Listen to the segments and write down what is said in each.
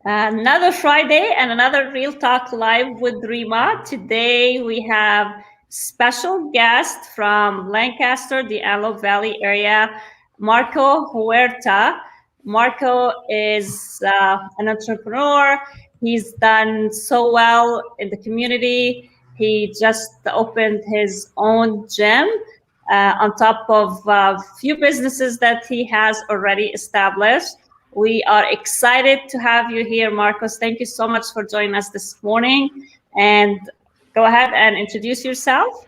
Another Friday and another Real Talk Live with Rima. Today we have special guest from Lancaster, the Antelope Valley area, Marco Huerta. Marco is an entrepreneur. He's done so well in the community. He just opened his own gym on top of a few businesses that he has already established. We are excited to have you here, Marcos. Thank you so much for joining us this morning. And go ahead and introduce yourself.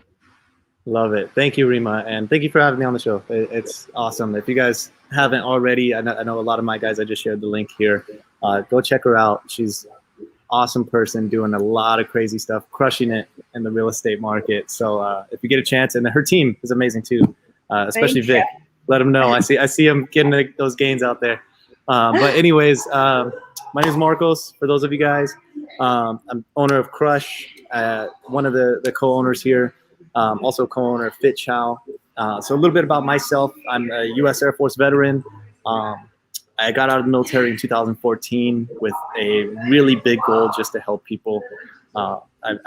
Love it. Thank you, Rima. And thank you for having me on the show. It's awesome. If you guys haven't already, I know a lot of my guys, I just shared the link here. Go check her out. She's an awesome person doing a lot of crazy stuff, crushing it in the real estate market. So if you get a chance, and her team is amazing too, especially Vic. Let him know. I see him getting those gains out there. But anyways, my name is Marcos. For those of you guys, I'm owner of Crush, one of the co-owners here. Also co-owner of Fit Chow. So a little bit about myself. I'm a U.S. Air Force veteran. I got out of the military in 2014 with a really big goal just to help people. I've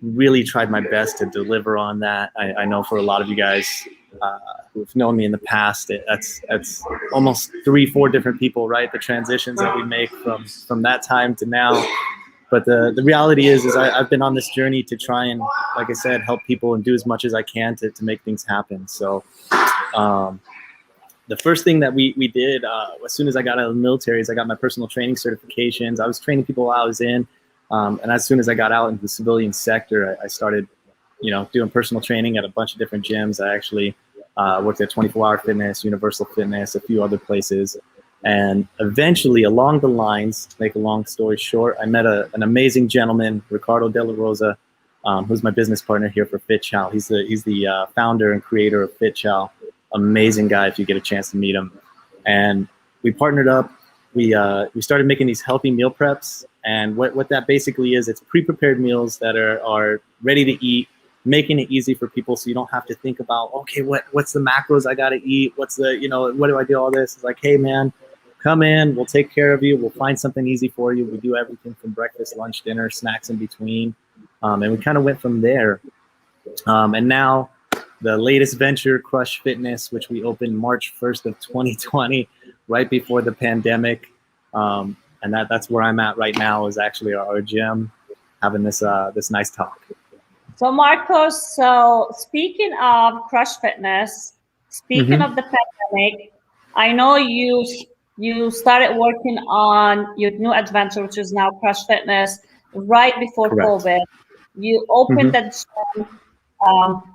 really tried my best to deliver on that. I know for a lot of you guys who've known me in the past, that's almost 3-4 different people, right? The transitions that we make from that time to now. But the reality is I've been on this journey to try and, like I said, help people and do as much as I can to make things happen. So the first thing that we did as soon as I got out of the military is I got my personal training certifications. I was training people while I was in. And as soon as I got out into the civilian sector, I started, doing personal training at a bunch of different gyms. I actually worked at 24 Hour Fitness, Universal Fitness, a few other places. And eventually, along the lines, to make a long story short, I met an amazing gentleman, Ricardo De La Rosa, who's my business partner here for Fit Chow. He's the founder and creator of Fit Chow. Amazing guy if you get a chance to meet him. And we partnered up. We started making these healthy meal preps. And what that basically is, it's pre-prepared meals that are ready to eat, making it easy for people so you don't have to think about, okay, what's the macros I got to eat? What's the, what do I do all this? It's like, hey, man. Come in, we'll take care of you. We'll find something easy for you. We do everything from breakfast, lunch, dinner, snacks in between. And we kind of went from there. And now the latest venture, Crush Fitness, which we opened March 1st of 2020, right before the pandemic. And that's where I'm at right now, is actually our gym, having this nice talk. So Marcos, speaking of Crush Fitness, speaking of the pandemic, I know you started working on your new adventure, which is now Crush Fitness, right before COVID. You opened the gym.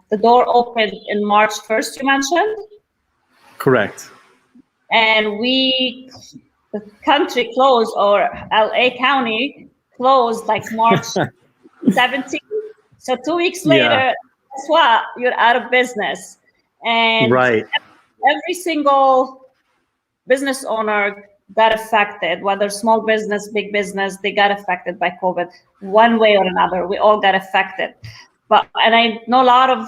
The door opened in March 1st, you mentioned? Correct. And the country closed, or LA County closed like March 17th. So 2 weeks later, guess what? You're out of business. And every single business owner got affected, whether small business, big business, they got affected by COVID one way or another. We all got affected. And I know a lot of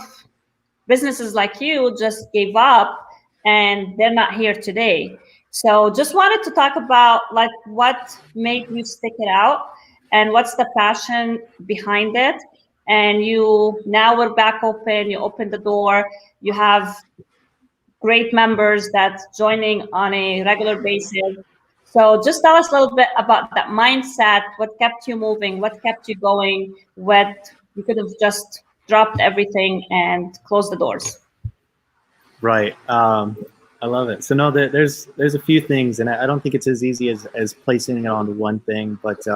businesses like you just gave up and they're not here today. So just wanted to talk about like what made you stick it out and what's the passion behind it. And now we're back open, you open the door, you have great members that's joining on a regular basis. So just tell us a little bit about that mindset, what kept you moving, what kept you going, what you could have just dropped everything and closed the doors. Right. I love it. So no, there's a few things, and I don't think it's as easy as placing it on one thing, but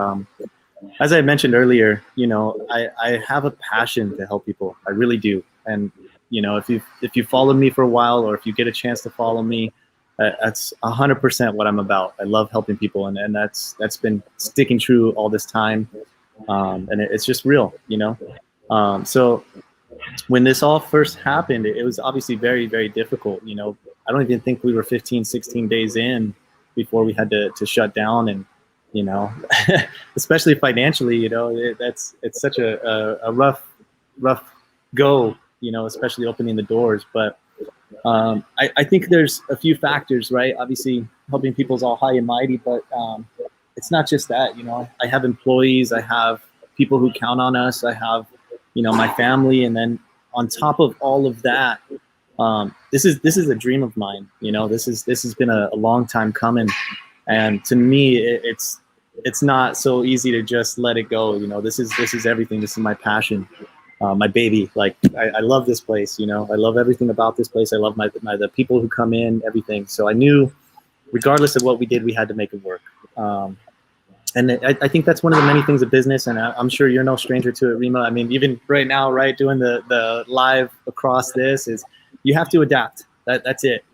as I mentioned earlier, I have a passion to help people. I really do. And if you followed me for a while, or if you get a chance to follow me, that's 100% what I'm about. I love helping people, and that's been sticking true all this time. And it's just real, So when this all first happened, it was obviously very, very difficult. I don't even think we were 15, 16 days in before we had to shut down, and especially financially, it's such a rough go, especially opening the doors. But I think there's a few factors, right? Obviously, helping people is all high and mighty, but it's not just that, I have employees, I have people who count on us, I have, my family. And then on top of all of that, this is a dream of mine. This has been a long time coming. And to me, it's not so easy to just let it go. This is everything. This is my passion, my baby. Like I love this place. I love everything about this place. I love the people who come in, everything. So I knew, regardless of what we did, we had to make it work. And I think that's one of the many things of business, and I'm sure you're no stranger to it, Rima. I mean, even right now, right, doing the live across this, is you have to adapt. That's it,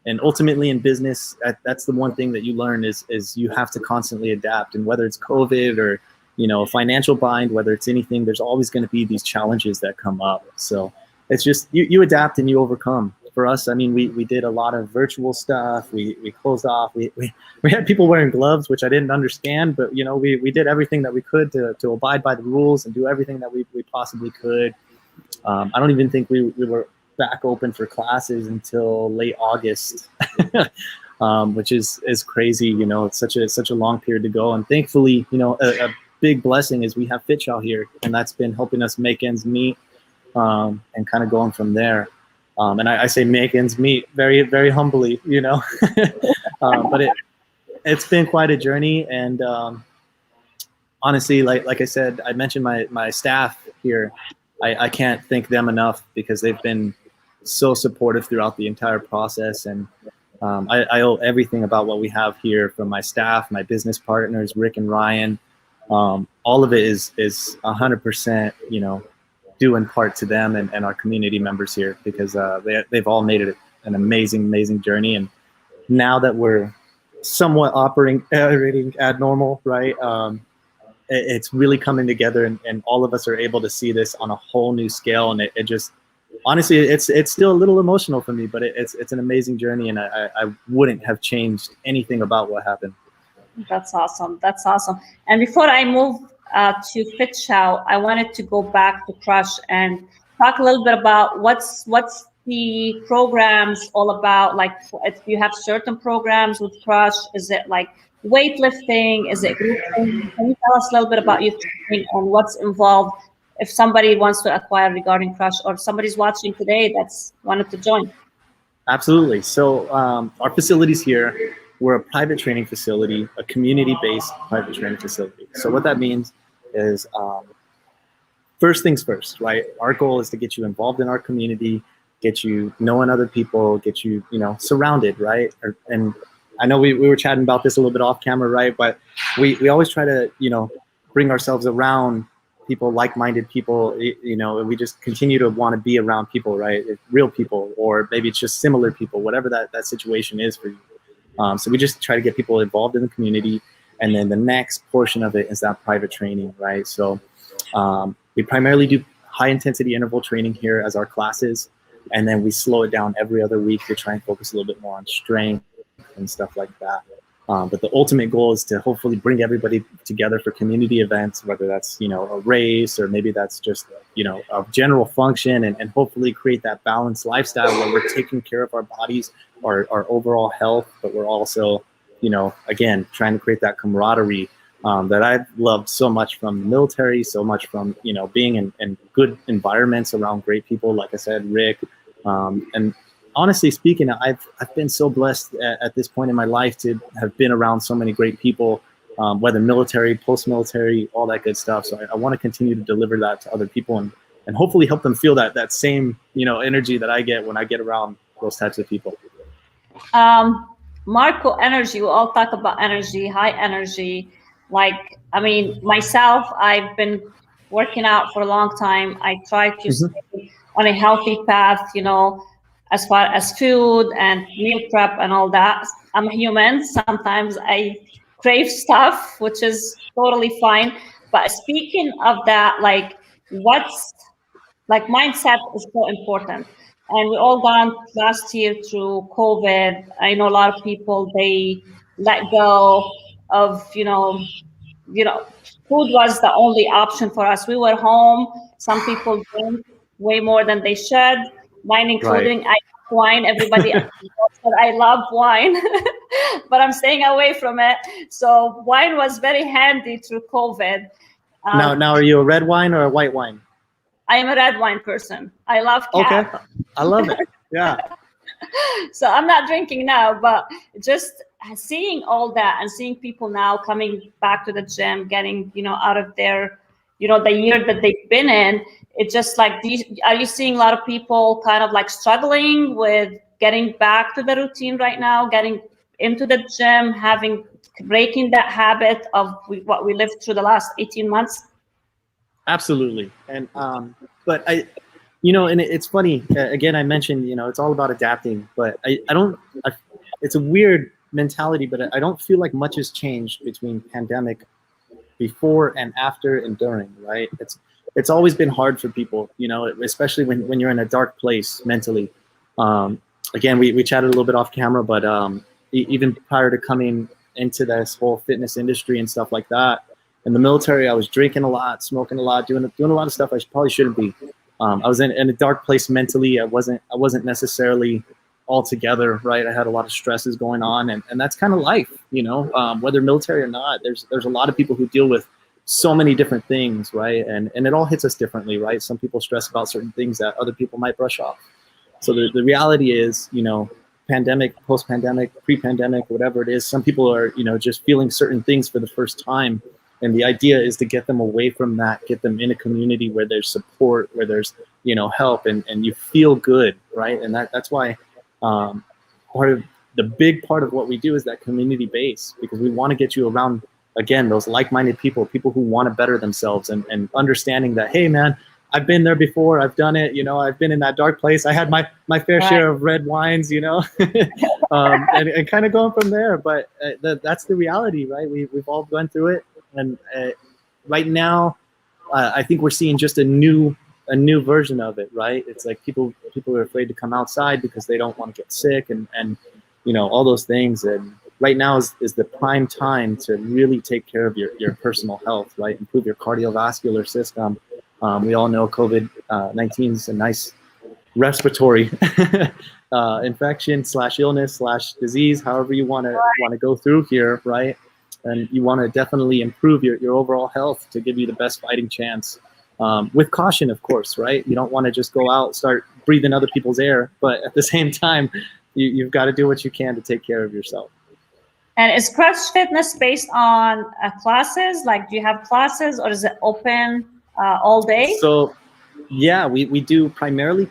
And ultimately in business, that's the one thing that you learn is you have to constantly adapt. And whether it's COVID or, financial bind, whether it's anything, there's always going to be these challenges that come up. So it's just, you adapt and you overcome. For us, I mean, we did a lot of virtual stuff. We closed off. We had people wearing gloves, which I didn't understand, but we did everything that we could to abide by the rules and do everything that we possibly could. I don't even think we were back open for classes until late August, which is crazy. It's such a long period to go. And thankfully, a big blessing is we have FitChow here, and that's been helping us make ends meet, and kind of going from there. And I say make ends meet very, very humbly, but it's been quite a journey. And honestly, like I said, I mentioned my staff here. I can't thank them enough because they've been so supportive throughout the entire process. And I owe everything about what we have here from my staff, my business partners, Rick and Ryan. All of it is 100%, due in part to them and our community members here, because they've all made it an amazing journey. And now that we're somewhat operating at normal, right, it's really coming together, and all of us are able to see this on a whole new scale. And it just, honestly, it's still a little emotional for me, but it's an amazing journey, and I wouldn't have changed anything about what happened. That's awesome. And before I move to FitChow, I wanted to go back to Crush and talk a little bit about what's the programs all about. Like, if you have certain programs with Crush, is it like weightlifting? Is it group training? Can you tell us a little bit about your training and what's involved if somebody wants to acquire regarding Crush, or somebody's watching today that's wanted to join? Absolutely. So our facilities here, we're a private training facility, a community-based private training facility. So what that means is, first things first, right? Our goal is to get you involved in our community, get you knowing other people, get you, surrounded, right? And I know we were chatting about this a little bit off camera, right? But we always try to, bring ourselves around people, like-minded people, we just continue to want to be around people, right? Real people, or maybe it's just similar people, whatever that situation is for you. So we just try to get people involved in the community. And then the next portion of it is that private training, right? So we primarily do high-intensity interval training here as our classes. And then we slow it down every other week to try and focus a little bit more on strength and stuff like that. But the ultimate goal is to hopefully bring everybody together for community events, whether that's, a race, or maybe that's just, a general function, and hopefully create that balanced lifestyle where we're taking care of our bodies, our overall health, but we're also, again, trying to create that camaraderie that I've loved so much from the military, so much from, being in good environments around great people, like I said, Rick, and honestly speaking, I've been so blessed at this point in my life to have been around so many great people, whether military, post-military, all that good stuff. So I want to continue to deliver that to other people, and hopefully help them feel that same, energy that I get when I get around those types of people. Marco, energy, we all talk about energy, high energy. Like, I mean, myself, I've been working out for a long time. I try to stay on a healthy path, as far as food and meal prep and all that. I'm a human. Sometimes I crave stuff, which is totally fine. But speaking of that, like, mindset is so important. And we all gone last year through COVID. I know a lot of people, they let go of, food was the only option for us. We were home. Some people drink way more than they should, mine including. Right. wine. Everybody knows that I love wine, but I'm staying away from it. So wine was very handy through COVID. Now, are you a red wine or a white wine? I am a red wine person. I love Cab. Okay, I love it. Yeah. So I'm not drinking now, but just seeing all that and seeing people now coming back to the gym, getting, out of their, the year that they've been in, it's just like, are you seeing a lot of people kind of like struggling with getting back to the routine right now, getting into the gym, breaking that habit of what we lived through the last 18 months? Absolutely. And, but and it's funny, again, I mentioned, it's all about adapting, but it's a weird mentality, but I don't feel like much has changed between pandemic before and after and during, right? It's always been hard for people, especially when you're in a dark place mentally. Again, we chatted a little bit off camera, but even prior to coming into this whole fitness industry and stuff like that, in the military, I was drinking a lot, smoking a lot, doing a lot of stuff I probably shouldn't be. I was in a dark place mentally. I wasn't necessarily all together, right? I had a lot of stresses going on, and that's kind of life, whether military or not. There's a lot of people who deal with so many different things, right? And it all hits us differently, right? Some people stress about certain things that other people might brush off. So the reality is, pandemic, post-pandemic, pre-pandemic, whatever it is, some people are, just feeling certain things for the first time. And the idea is to get them away from that, get them in a community where there's support, where there's, help, and you feel good, right? And that's why the big part of what we do is that community base, because we want to get you around, again, those like-minded people who want to better themselves, and understanding that, hey, man, I've been there before. I've done it. I've been in that dark place. I had my fair share of red wines, and kind of going from there. But that's the reality, right? We've all gone through it. And right now, I think we're seeing just a new version of it, right? It's like people are afraid to come outside because they don't want to get sick, and all those things. And right now is the prime time to really take care of your personal health, right? Improve your cardiovascular system. We all know COVID-19 is a nice respiratory infection / illness / disease, however you want to go through here, right? And you want to definitely improve your overall health to give you the best fighting chance, with caution, of course, right? You don't want to just go out, start breathing other people's air, but at the same time, you've got to do what you can to take care of yourself. And is Crush Fitness based on classes? Like, do you have classes, or is it open all day? So, yeah, we do primarily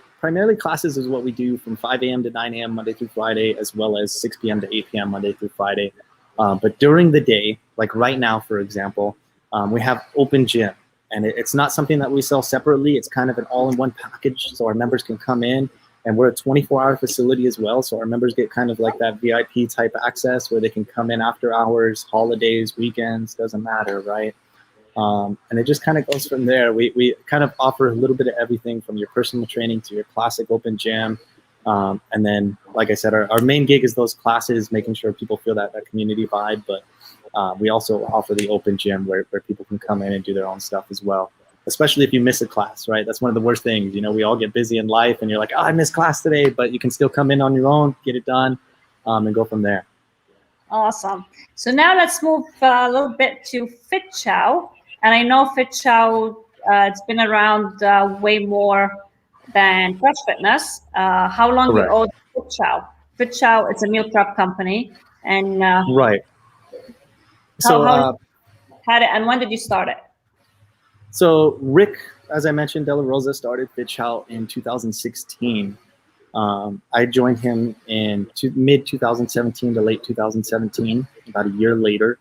classes is what we do from 5 a.m. to 9 a.m. Monday through Friday, as well as 6 p.m. to 8 p.m. Monday through Friday. But during the day, like right now, for example, we have open gym, and it's not something that we sell separately. It's kind of an all-in-one package, so our members can come in, and we're a 24-hour facility as well. So our members get kind of like that VIP type access where they can come in after hours, holidays, weekends, doesn't matter, right? And it just kind of goes from there. We kind of offer a little bit of everything from your personal training to your classic open gym. And then, like I said, our main gig is those classes, making sure people feel that community vibe. But we also offer the open gym where people can come in and do their own stuff as well, especially if you miss a class, right? That's one of the worst things. We all get busy in life, and you're like, oh, I missed class today, but you can still come in on your own, get it done, and go from there. Awesome. So now let's move a little bit to Fit Chow. And I know Fit Chow, it's been around way more than Crush Fitness. How long you owe Fit Chow? Fit Chow, it's a meal prep company, and right. How had it, and when did you start it? So Rick, as I mentioned, De La Rosa started Fit Chow in 2016. I joined him in mid 2017 to late 2017, about a year later.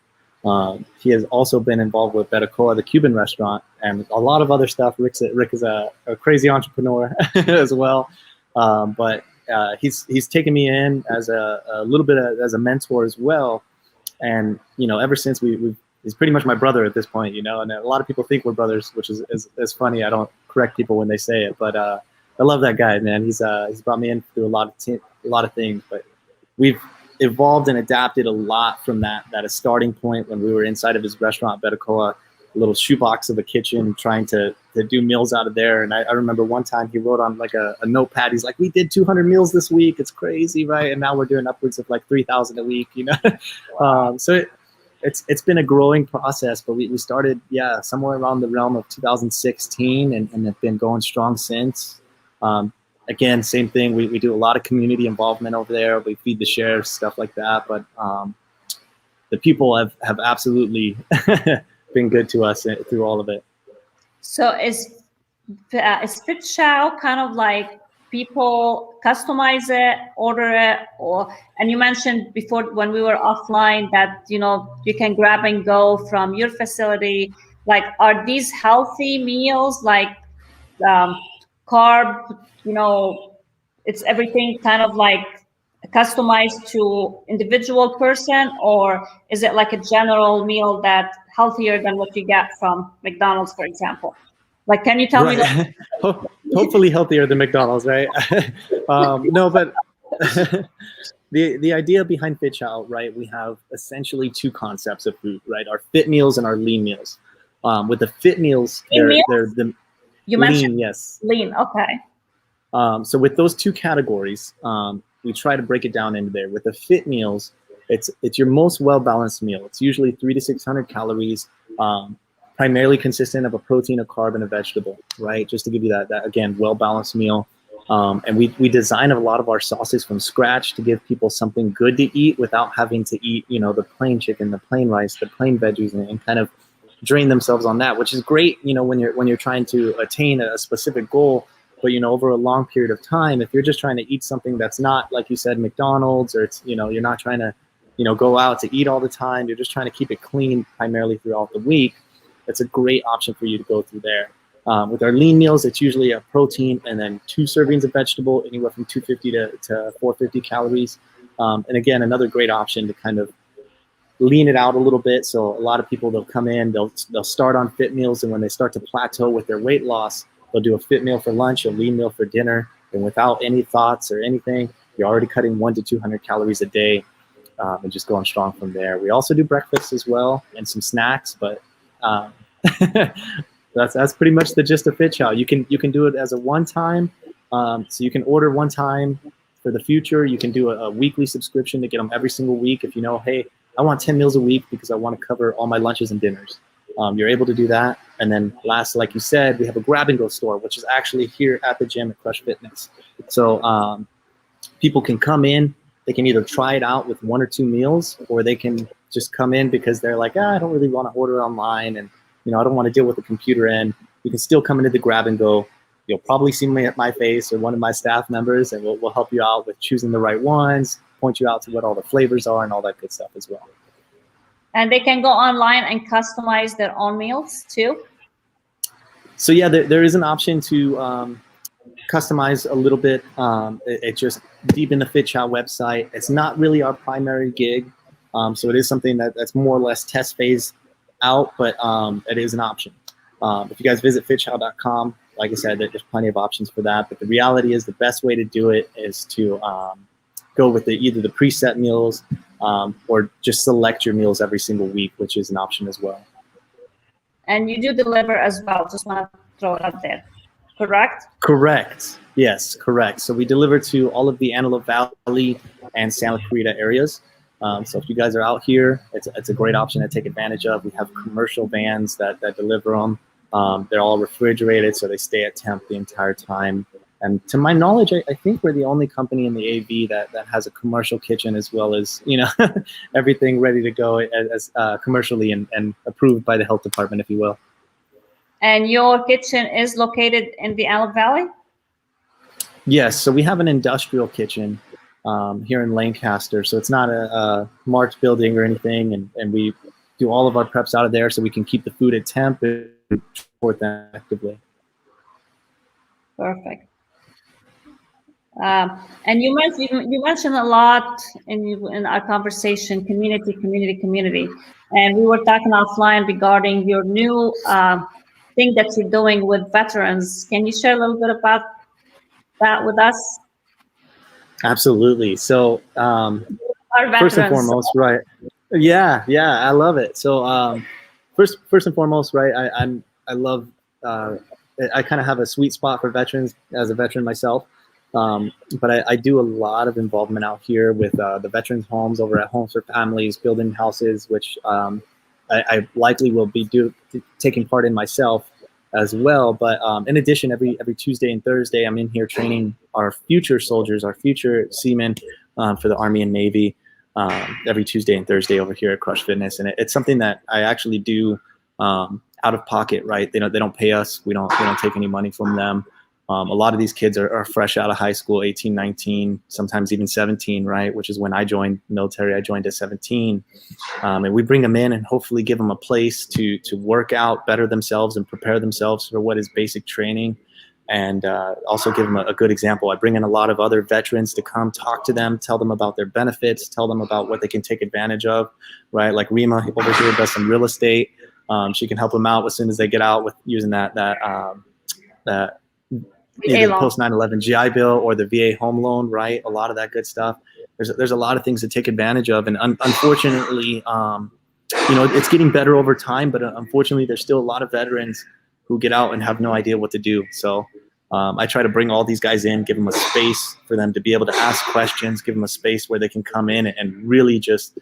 He has also been involved with Barbacoa, the Cuban restaurant, and a lot of other stuff. Rick is a crazy entrepreneur as well, but he's taken me in as a little bit as a mentor as well. And ever since he's pretty much my brother at this point, and a lot of people think we're brothers, which is funny. I don't correct people when they say it, but I love that guy, man. He's brought me in through a lot of things, but we've evolved and adapted a lot from that a starting point when we were inside of his restaurant, Barbacoa, little shoebox of a kitchen, trying to do meals out of there. And I remember one time he wrote on like a notepad, he's like, we did 200 meals this week. It's crazy, right? And now we're doing upwards of like 3,000 a week, you know? So it's been a growing process, but we started, somewhere around the realm of 2016 and have been going strong since. Again, same thing. We do a lot of community involvement over there. We feed the sheriffs, stuff like that. But the people have absolutely been good to us through all of it. So is Fit Chow kind of like people customize it, order it, and you mentioned before when we were offline that you can grab and go from your facility. Like, are these healthy meals like carb? It's everything kind of like customized to individual person, or is it like a general meal that healthier than what you get from McDonald's, for example? Like, can you tell me? Like, hopefully healthier than McDonald's, right? No, but the idea behind Fit Chow, right? We have essentially two concepts of food, right? Our fit meals and our lean meals. With the fit meals, they're the you lean, mentioned yes, lean. Okay. So with those two categories, we try to break it down into there. With the fit meals, it's your most well-balanced meal. It's usually 300 to 600 calories, primarily consistent of a protein, a carb, and a vegetable, right? Just to give you that again, well-balanced meal. And we design a lot of our sauces from scratch to give people something good to eat without having to eat, the plain chicken, the plain rice, the plain veggies, and kind of drain themselves on that, which is great, when you're trying to attain a specific goal. But over a long period of time, if you're just trying to eat something that's not, like you said, McDonald's, or it's you're not trying to go out to eat all the time, you're just trying to keep it clean primarily throughout the week, it's a great option for you to go through there. With our lean meals, it's usually a protein and then 2 servings of vegetable, anywhere from 250 to 450 calories. And again, another great option to kind of lean it out a little bit. So a lot of people, they'll come in, they'll start on fit meals, and when they start to plateau with their weight loss, they'll do a fit meal for lunch, a lean meal for dinner, and without any thoughts or anything, you're already cutting 100 to 200 calories a day, and just going strong from there. We also do breakfast as well and some snacks, but that's pretty much the gist of Fit Chow. You can do it as a one-time, so you can order one time for the future. You can do a weekly subscription to get them every single week. If hey, I want 10 meals a week because I want to cover all my lunches and dinners. You're able to do that. And then last, like you said, we have a grab and go store, which is actually here at the gym at Crush Fitness. So people can come in, they can either try it out with 1 or 2 meals, or they can just come in because they're like, I don't really want to order online, and I don't want to deal with the computer end. You can still come into the grab and go. You'll probably see me at my face or one of my staff members, and we'll help you out with choosing the right ones, point you out to what all the flavors are and all that good stuff as well. And they can go online and customize their own meals too? So yeah, there is an option to customize a little bit. It's just deep in the Fit Chow website. It's not really our primary gig. So it is something that's more or less test phase out, but it is an option. If you guys visit fitchow.com, like I said, there's plenty of options for that. But the reality is the best way to do it is to go with either the preset meals or just select your meals every single week, which is an option as well. And you do deliver as well. Just want to throw it out there. Correct? Correct. Yes, correct. So we deliver to all of the Antelope Valley and Santa Clarita areas. So if you guys are out here, it's a great option to take advantage of. We have commercial vans that deliver them. They're all refrigerated, so they stay at temp the entire time. And to my knowledge, I think we're the only company in the AV that has a commercial kitchen, as well as everything ready to go as commercially and approved by the health department, if you will. And your kitchen is located in the Antelope Valley? Yes, so we have an industrial kitchen here in Lancaster. So it's not a marked building or anything, and we do all of our preps out of there so we can keep the food at temp and support them actively. Perfect. And you mentioned a lot in our conversation, community. And we were talking offline regarding your new thing that you're doing with veterans. Can you share a little bit about that with us? Absolutely. So first and foremost, right. Yeah, I love it. So first and foremost, right? I love. I kind of have a sweet spot for veterans as a veteran myself. But I do a lot of involvement out here with the veterans homes over at Homes for Families, building houses, which I likely will be taking part in myself as well. But in addition, every Tuesday and Thursday, I'm in here training our future soldiers, our future seamen for the Army and Navy every Tuesday and Thursday over here at Crush Fitness. And it's something that I actually do out of pocket, right? They don't pay us. We don't take any money from them. A lot of these kids are fresh out of high school, 18, 19, sometimes even 17, right? Which is when I joined military. I joined at 17. And we bring them in and hopefully give them a place to work out, better themselves, and prepare themselves for what is basic training. And also give them a good example. I bring in a lot of other veterans to come talk to them, tell them about their benefits, tell them about what they can take advantage of, right? Like Rima over here does some real estate. She can help them out as soon as they get out with using that either post 9/11 GI Bill or the VA home loan, right? A lot of that good stuff. There's a lot of things to take advantage of, and unfortunately, it's getting better over time. But unfortunately, there's still a lot of veterans who get out and have no idea what to do. So I try to bring all these guys in, give them a space for them to be able to ask questions, give them a space where they can come in and really just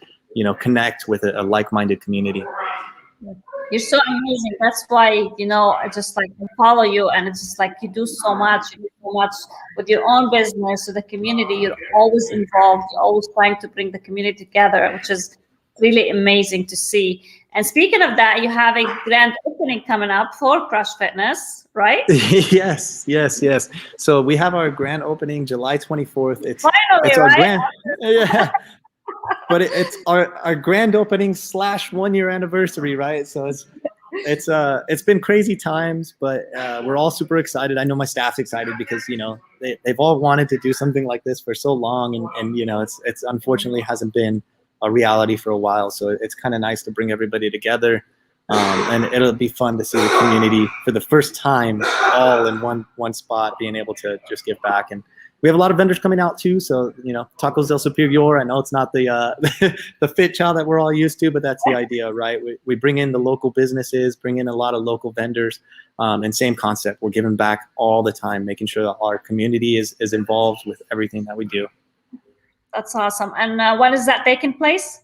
connect with a like-minded community. You're so amazing. That's why, I just like follow you, and it's just like you do so much with your own business, with the community. You're always involved. You're always trying to bring the community together, which is really amazing to see. And speaking of that, you have a grand opening coming up for Crush Fitness, right? Yes. So we have our grand opening July 24th. It's finally, our right? grand, yeah. But it's our grand opening / 1 year anniversary, right? So it's been crazy times, but we're all super excited. I know my staff's excited because they've all wanted to do something like this for so long, and it's unfortunately hasn't been a reality for a while. So it's kind of nice to bring everybody together, and it'll be fun to see the community for the first time all in one spot, being able to just give back. And we have a lot of vendors coming out too. So, Tacos del Superior, I know it's not the the fit chow that we're all used to, but that's the idea, right? We bring in the local businesses, bring in a lot of local vendors, and same concept. We're giving back all the time, making sure that our community is involved with everything that we do. That's awesome. And when is that taking place?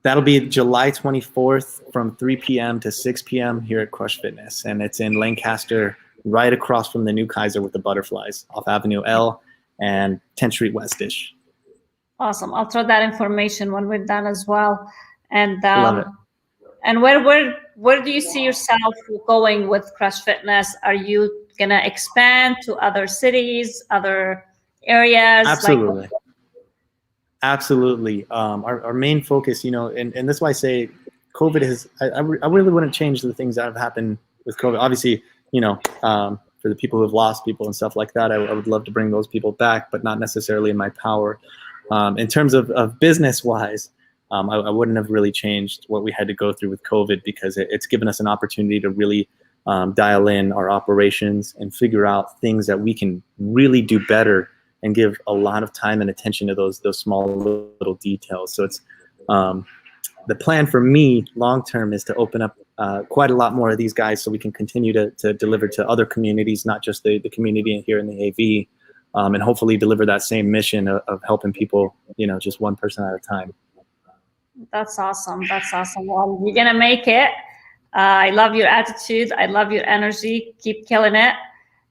That'll be July 24th from 3 p.m. to 6 p.m. here at Crush Fitness. And it's in Lancaster, right across from the new Kaiser with the butterflies, off Avenue L and 10th Street Westish. Awesome. I'll throw that information when we're done as well. And Love it. And where do you see yourself going with Crush Fitness? Are you gonna expand to other cities, other areas? Absolutely. Absolutely. Our main focus, and that's why I say COVID has, I really wouldn't change the things that have happened with COVID. Obviously, for the people who have lost people and stuff like that, I would love to bring those people back, but not necessarily in my power. In terms of business-wise, I wouldn't have really changed what we had to go through with COVID, because it's given us an opportunity to really dial in our operations and figure out things that we can really do better and give a lot of time and attention to those small little details. So it's the plan for me long-term is to open up quite a lot more of these guys so we can continue to deliver to other communities, not just the community here in the AV, and hopefully deliver that same mission of helping people, just one person at a time. That's awesome. That's awesome. Well, you're going to make it. I love your attitude. I love your energy. Keep killing it,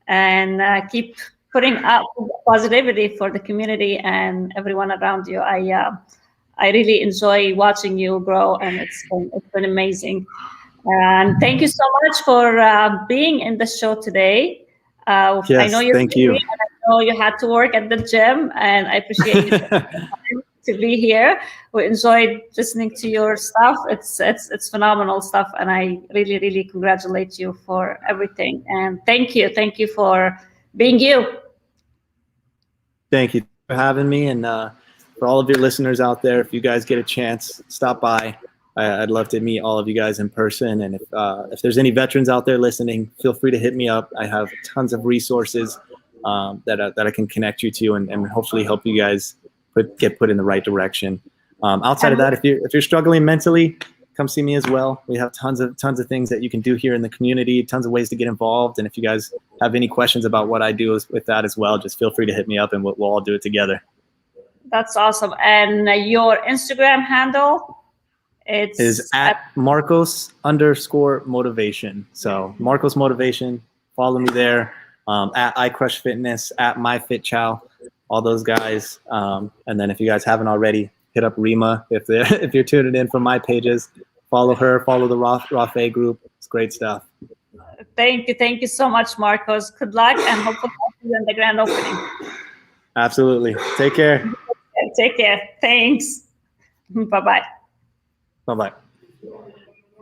and keep putting up positivity for the community and everyone around you. I really enjoy watching you grow, and it's been amazing. And thank you so much for being in the show today. Yes, I know you're thank you. And I know you had to work at the gym, and I appreciate you taking the time to be here. We enjoyed listening to your stuff. It's phenomenal stuff, and I really, really congratulate you for everything. And thank you for being you. Thank you for having me, and for all of your listeners out there, if you guys get a chance, stop by. I'd love to meet all of you guys in person. And if there's any veterans out there listening, feel free to hit me up. I have tons of resources that I can connect you to, and hopefully help you guys get put in the right direction. Outside of that, if you're struggling mentally, come see me as well. We have tons of things that you can do here in the community, tons of ways to get involved. And if you guys have any questions about what I do with that as well, just feel free to hit me up and we'll all do it together. That's awesome. And your Instagram handle? Is at Marcos_motivation. So Marcos Motivation, follow me there. At iCrush Fitness, at MyFitChow, all those guys. And then if you guys haven't already, hit up Rima if you're tuning in from my pages. Follow her, follow the Rafe group. It's great stuff. Thank you so much, Marcos. Good luck, and hopefully I'll see you in the grand opening. Absolutely. Take care. Take care. Thanks. Bye-bye. Bye-bye.